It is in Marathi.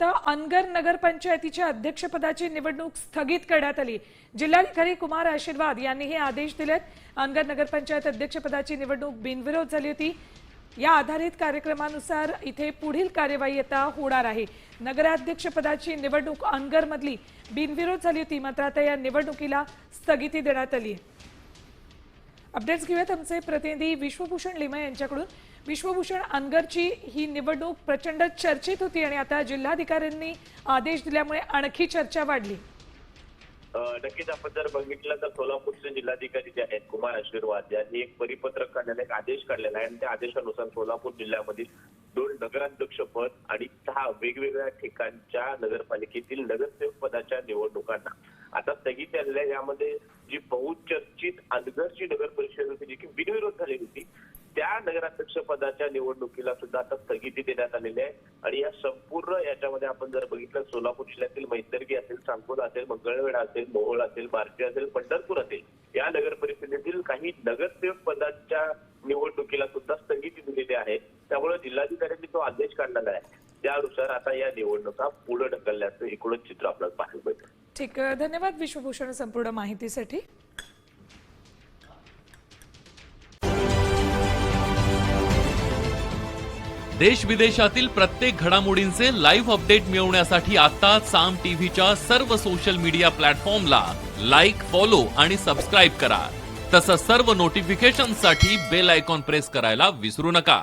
आता अनगर नगरपंचायतीच्या अध्यक्षपदाची निवडणूक स्थगित करण्यात आली। जिल्हाधिकारी कुमार आशीर्वाद यांनी हे आदेश दिलेत। अनगर नगरपंचायत अध्यक्षपदाची निवडणूक बिनविरोध झाली होती। या आधारित कार्यक्रमानुसार इथे पुढील कार्यवाही आता होणार आहे। नगराध्यक्षपदाची निवडणूक अनगर मधली बिनविरोध झाली होती, मात्र आता या निवडणुकीला स्थगिती देण्यात आली आहे। अपडेट्स घेऊयात आमचे प्रतिनिधी विश्वभूषण लिमये यांच्याकडून। विश्वभूषण, अनगरची ही निवडणूक प्रचंड चर्चेत होती आणि आता जिल्हाधिकाऱ्यांनी आदेश दिल्यामुळे आणखी चर्चा वाढली। नक्कीच आपण जर बघितलं तर सोलापूरचे जिल्हाधिकारी जे आहेत कुमार आशीर्वाद यांनी एक परिपत्रक काढलेला, एक आदेश काढलेला आहे आणि त्या आदेशानुसार सोलापूर जिल्ह्यामधील 2 नगराध्यक्ष पद आणि 6 वेगवेगळ्या ठिकाणच्या नगरपालिकेतील नगरसेवक पदाच्या निवडणुकांना आता स्थगिती आलेली आहे। यामध्ये जी बहुचर्चित अनगरची नगर परिषद होती जी की बिनविरोध झाली होती, त्या नगराध्यक्ष पदाच्या निवडणुकीला सुद्धा आता स्थगिती देण्यात आलेली आहे। आणि या संपूर्ण याच्यामध्ये आपण जर बघितलं सोलापूर जिल्ह्यातील मैतर्गी असेल, सांगोला असेल, मंगळवेढा असेल, मोहोळ असेल, बार्शी असेल, पंढरपूर असेल, या नगर परिषदेतील काही नगरसेवक पदाच्या निवडणुकीला सुद्धा स्थगिती दिलेली आहे। त्यामुळे जिल्हाधिकाऱ्यांनी तो आदेश काढलेला आहे, त्यानुसार आता या निवडणुका पुढे ढकलल्याचं एकूणच चित्र आपल्याला पाहायला मिळतं। ठीक, धन्यवाद विश्वभूषण संपूर्ण माहितीसाठी। देश विदेशातील प्रत्येक घडामोडींचे लाईव्ह अपडेट मिळवण्यासाठी आता साम टीव्हीच्या सर्व सोशल मीडिया प्लॅटफॉर्मला लाईक, फॉलो आणि सबस्क्राईब करा। तसंच सर्व नोटिफिकेशनसाठी बेल आयकॉन प्रेस करायला विसरू नका।